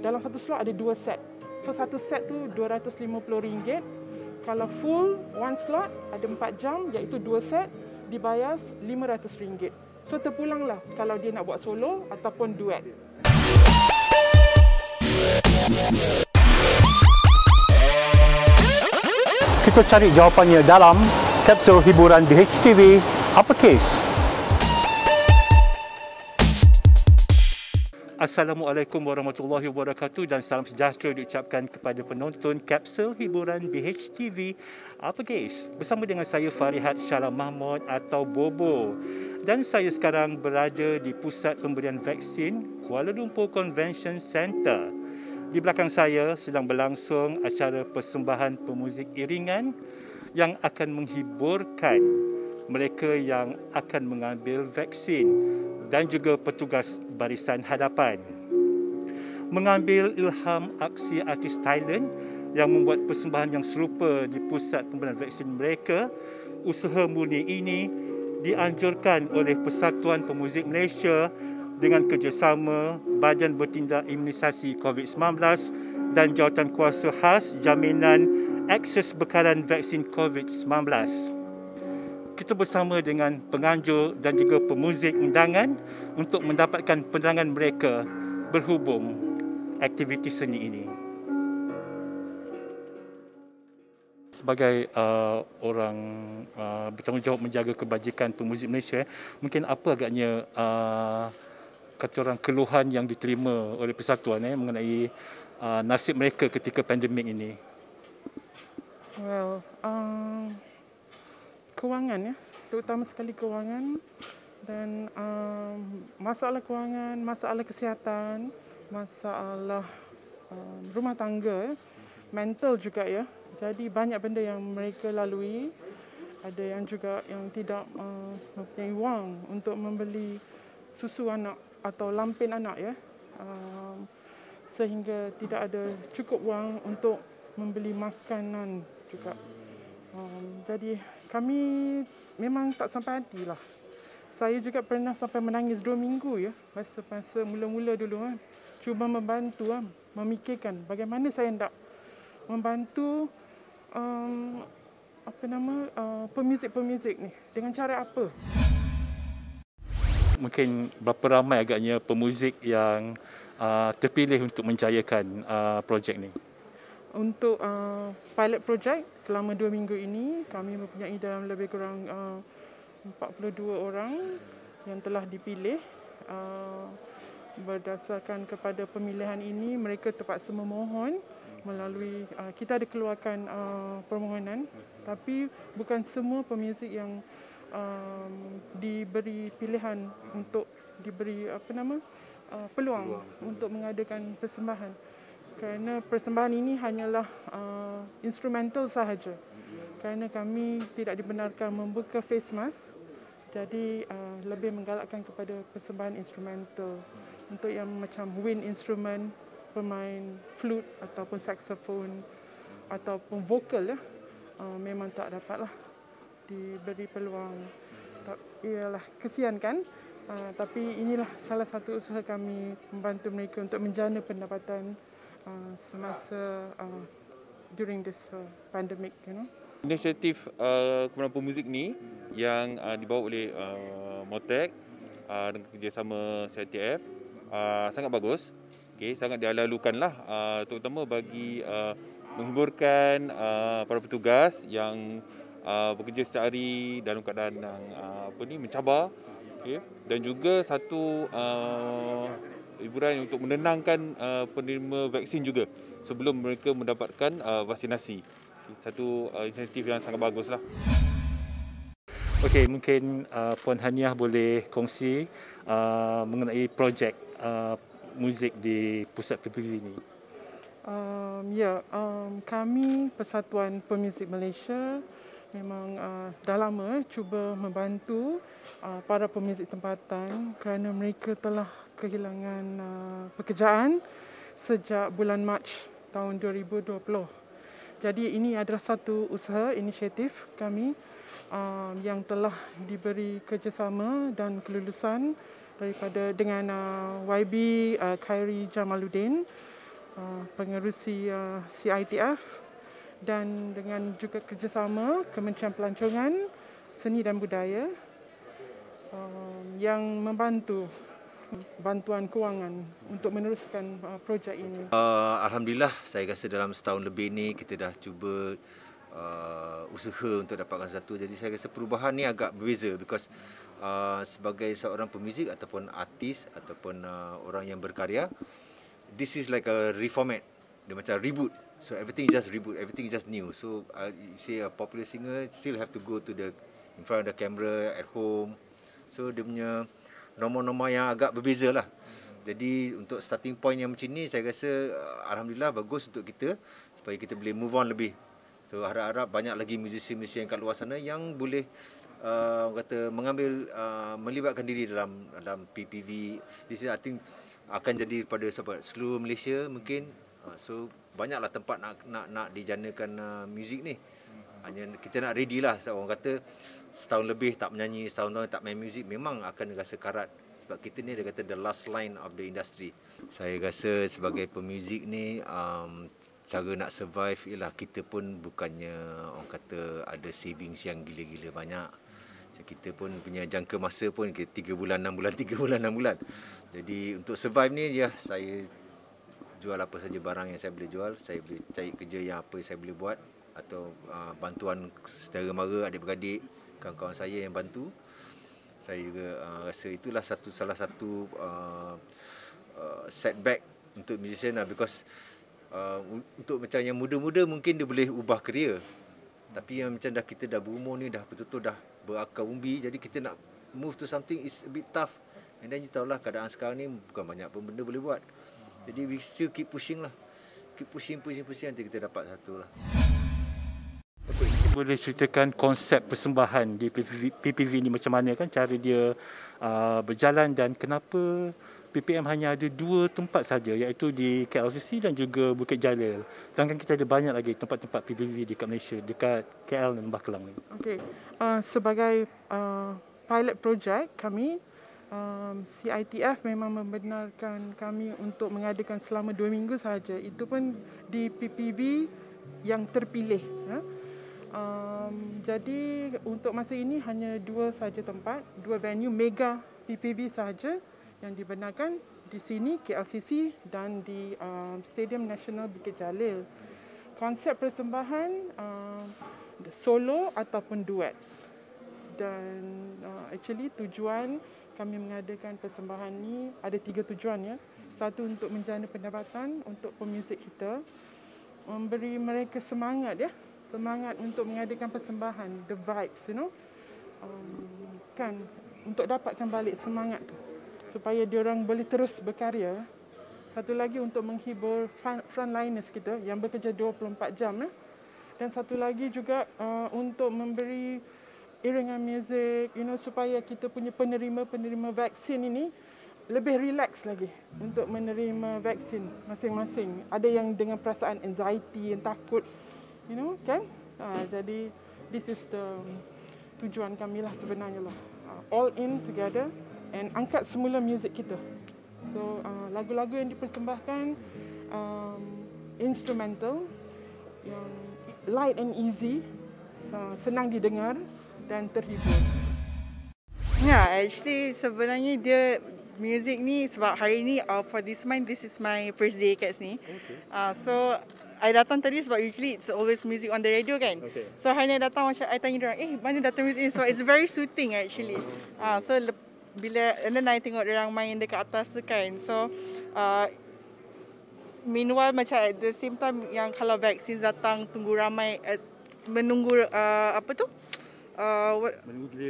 dalam satu slot ada 2 set. So satu set tu RM250. Kalau full one slot ada 4 jam iaitu 2 set dibayar RM500. So terpulanglah kalau dia nak buat solo ataupun duet. Kita cari jawapannya dalam kapsul hiburan BHTV Uppercase. Assalamualaikum warahmatullahi wabarakatuh dan salam sejahtera diucapkan kepada penonton kapsul hiburan BHTV Uppercase. Bersama dengan saya Farihat Syalam Mahmud atau Bobo. Dan saya sekarang berada di Pusat Pemberian Vaksin Kuala Lumpur Convention Centre. Di belakang saya sedang berlangsung acara persembahan pemuzik iringan yang akan menghiburkan mereka yang akan mengambil vaksin dan juga petugas barisan hadapan. Mengambil ilham aksi artis Thailand yang membuat persembahan yang serupa di pusat pemberian vaksin mereka, usaha murni ini dianjurkan oleh Persatuan Pemuzik Malaysia dengan kerjasama Badan Bertindak Imunisasi COVID-19 dan Jawatan Kuasa Khas Jaminan Akses Bekalan Vaksin COVID-19. Kita bersama dengan penganjur dan juga pemuzik undangan untuk mendapatkan penerangan mereka berhubung aktiviti seni ini. Sebagai orang bertanggungjawab menjaga kebajikan pemuzik Malaysia, mungkin apa agaknya kata orang keluhan yang diterima oleh persatuan mengenai nasib mereka ketika pandemik ini? Well, kewangan terutama sekali kewangan dan masalah kewangan, masalah kesihatan, masalah rumah tangga, mental juga ya. Jadi banyak benda yang mereka lalui. Ada yang juga yang tidak mempunyai wang untuk membeli susu anak atau lampin anak ya. Sehingga tidak ada cukup wang untuk membeli makanan juga. Jadi kami memang tak sampai hati lah. Saya juga pernah sampai menangis 2 minggu ya. Masa mula-mula dulu cuba membantu memikirkan bagaimana saya hendak membantu pemuzik-pemuzik ni dengan cara apa. Mungkin berapa ramai agaknya pemuzik yang terpilih untuk menjayakan projek ni? Untuk pilot project selama 2 minggu ini, kami mempunyai dalam lebih kurang 42 orang yang telah dipilih. Berdasarkan kepada pemilihan ini, mereka terpaksa memohon melalui, kita ada keluarkan permohonan, tapi bukan semua pemuzik yang diberi pilihan untuk diberi peluang untuk mengadakan persembahan. Kerana persembahan ini hanyalah instrumental sahaja. Kerana kami tidak dibenarkan membuka face mask, jadi lebih menggalakkan kepada persembahan instrumental. Untuk yang macam wind instrument, pemain flute ataupun saxophone ataupun vokal memang tak dapatlah diberi peluang. Ialah kesian kan? Tapi inilah salah satu usaha kami membantu mereka untuk menjana pendapatan semasa during this pandemic, Inisiatif kumpulan pemuzik ni yang dibawa oleh Motek dengan kerjasama CITF sangat bagus. Okay, sangat dialalukanlah terutama bagi menghiburkan para petugas yang bekerja setiap hari dalam keadaan yang mencabar, okay, dan juga satu hiburan untuk menenangkan penerima vaksin juga sebelum mereka mendapatkan vaksinasi. Satu inisiatif yang sangat baguslah. Okey, mungkin Puan Haniah boleh kongsi mengenai projek muzik di Pusat PPV ini. Kami Persatuan Pemuzik Malaysia memang dah lama cuba membantu para pemuzik tempatan kerana mereka telah kehilangan pekerjaan sejak bulan Mac tahun 2020. Jadi ini adalah satu usaha inisiatif kami yang telah diberi kerjasama dan kelulusan daripada dengan YB Khairi Jamaluddin pengerusi CITF dan dengan juga kerjasama Kementerian Pelancongan, Seni dan Budaya yang membantu bantuan kewangan untuk meneruskan projek ini. Alhamdulillah, saya rasa dalam setahun lebih ni kita dah cuba usaha untuk dapatkan satu. Jadi saya rasa perubahan ni agak berbeza because sebagai seorang pemuzik ataupun artis ataupun orang yang berkarya, this is like a reformat. Dia macam reboot. So everything is just reboot, everything is just new. So you say a popular singer still have to go to in front of the camera at home. So dia punya norma-norma yang agak berbeza lah. Jadi untuk starting point yang macam ni, saya rasa alhamdulillah bagus untuk kita supaya kita boleh move on lebih. So harap-harap banyak lagi musisi-musisi yang kat luar sana yang boleh melibatkan diri dalam PPV. This is, I think akan jadi pada seluruh Malaysia mungkin. So banyaklah tempat nak dijanakan muzik ni. Hanya kita nak ready lah. Orang kata setahun lebih tak menyanyi, setahun-tahun tak main muzik, memang akan rasa karat. Sebab kita ni dia kata the last line of the industry. Saya rasa sebagai pemuzik ni cara nak survive ialah kita pun bukannya orang kata ada savings yang gila-gila banyak. So, kita pun punya jangka masa pun 3 bulan, 6 bulan, 3 bulan, 6 bulan. Jadi untuk survive ni ya saya jual apa saja barang yang saya boleh jual. Saya boleh cari kerja yang apa saya boleh buat atau bantuan saudara mara, adik-beradik, kawan-kawan saya yang bantu. Saya juga rasa itulah salah satu setback untuk musician lah, because untuk macam yang muda-muda mungkin dia boleh ubah kerja. Tapi yang macam kita dah berumur ni, dah betul-betul dah berakar umbi, jadi kita nak move to something is a bit tough. And then you tahulah keadaan sekarang ni bukan banyak pun benda boleh buat. Jadi we still keep pushing lah. Keep pushing nanti kita dapat satu lah. Boleh ceritakan konsep persembahan di PPV ni macam mana kan, cara dia berjalan dan kenapa PPM hanya ada 2 tempat saja, iaitu di KLCC dan juga Bukit Jalil. Sedangkan kita ada banyak lagi tempat-tempat PPV dekat Malaysia, dekat KL dan Lembah Kelang ni. Okey, sebagai pilot project kami, CITF memang membenarkan kami untuk mengadakan selama 2 minggu sahaja. Itu pun di PPV yang terpilih. Jadi untuk masa ini hanya 2 sahaja tempat, 2 venue mega PPV sahaja yang dibenarkan di sini, KLCC dan di Stadium Nasional Bukit Jalil. Konsep persembahan solo ataupun duet. Dan actually tujuan kami mengadakan persembahan ni ada 3 tujuan ya. Satu, untuk menjana pendapatan untuk pemuzik kita, memberi mereka semangat ya, semangat untuk mengadakan persembahan, the vibes, you know, kan, untuk dapatkan balik semangat tu supaya diorang boleh terus berkarya. Satu lagi untuk menghibur frontliners kita yang bekerja 24 jam ya. Dan satu lagi juga untuk memberi iringan muzik, you know, supaya kita punya penerima vaksin ini lebih relax lagi untuk menerima vaksin masing-masing. Ada yang dengan perasaan anxiety, yang takut, you know, kan? Jadi this is the tujuan kami lah sebenarnya lah. All in together and angkat semula muzik kita. So lagu-lagu yang dipersembahkan instrumental, yang light and easy, senang didengar dan terhibur. Yeah, actually sebenarnya dia music ni sebab hari ni for this month, this is my first day kat sini. So I datang tadi sebab usually it's always music on the radio kan. So hari ni datang macam I tanya diorang, mana datang music ni? So it's very soothing actually. So bila and then I tengok diorang main dekat atas tu kan. So meanwhile macam at the same time yang kalau vaccines datang tunggu ramai menunggu apa tu?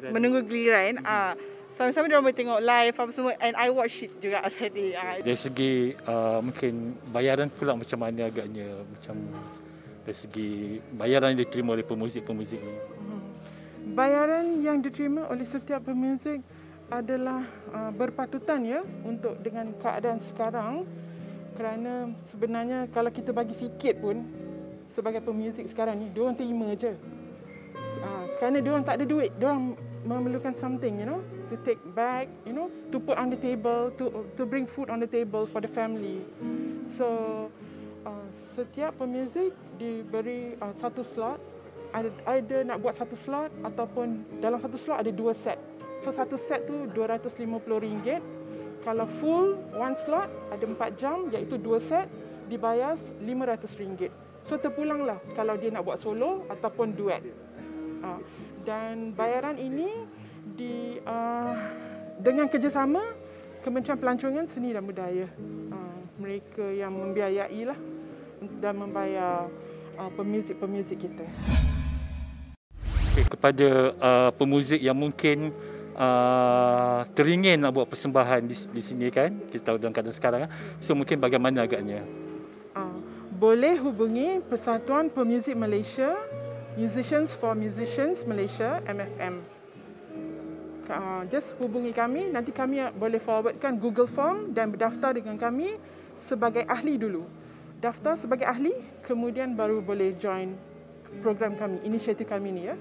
Menunggu giliran. Sama-sama diorang boleh tengok live apa semua, and I watch it juga tadi. Dari segi mungkin bayaran pula macam mana agaknya, macam dari segi bayaran yang diterima oleh pemuzik-pemuzik ni. Bayaran yang diterima oleh setiap pemuzik adalah berpatutan ya untuk dengan keadaan sekarang, kerana sebenarnya kalau kita bagi sikit pun sebagai pemuzik sekarang ni, diorang terima je. Kerana diorang tak ada duit, diorang memerlukan something, you know, to take back, you know, to put on the table, to bring food on the table for the family. So Setiap pemuzik diberi satu slot. Ada nak buat satu slot ataupun dalam satu slot ada 2 set. So satu set tu RM250. Kalau full one slot ada 4 jam iaitu 2 set dibayar RM500. So terpulanglah kalau dia nak buat solo ataupun duet. Dan bayaran ini dengan kerjasama Kementerian Pelancongan Seni dan Budaya. Mereka yang membiayai lah dan membayar pemuzik-pemuzik kita. Kepada pemuzik yang mungkin teringin nak buat persembahan di sini kan, kita tahu dalam keadaan sekarang, so mungkin bagaimana agaknya? Boleh hubungi Persatuan Pemuzik Malaysia, Musicians for Musicians Malaysia, MFM. Just hubungi kami, nanti kami boleh forwardkan Google Form dan berdaftar dengan kami sebagai ahli dulu. Daftar sebagai ahli, kemudian baru boleh join program kami, inisiatif kami ni ya.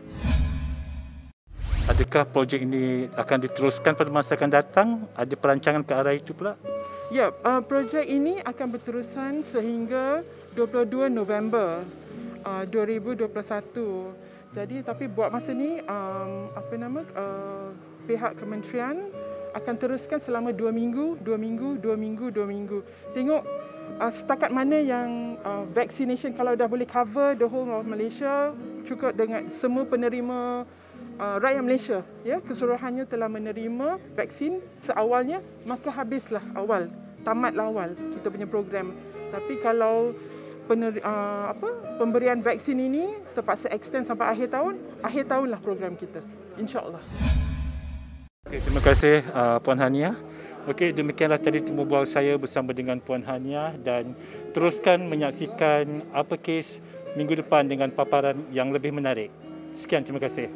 Adakah projek ini akan diteruskan pada masa akan datang? Ada perancangan ke arah itu pula? Ya, projek ini akan berterusan sehingga 22 November 2021. Jadi tapi buat masa ni pihak kementerian akan teruskan selama 2 minggu. Tengok setakat mana yang vaccination, kalau dah boleh cover the whole of Malaysia, cukup dengan semua penerima rakyat Malaysia ya, keseluruhannya telah menerima vaksin seawalnya, maka habislah awal, tamatlah awal kita punya program. Tapi kalau pemberian vaksin ini terpaksa extend sampai akhir tahunlah program kita, insya-Allah. Okay, terima kasih Puan Hania. Okey, demikianlah tadi temu bual saya bersama dengan Puan Hania, dan teruskan menyaksikan Uppercase minggu depan dengan paparan yang lebih menarik. Sekian, terima kasih.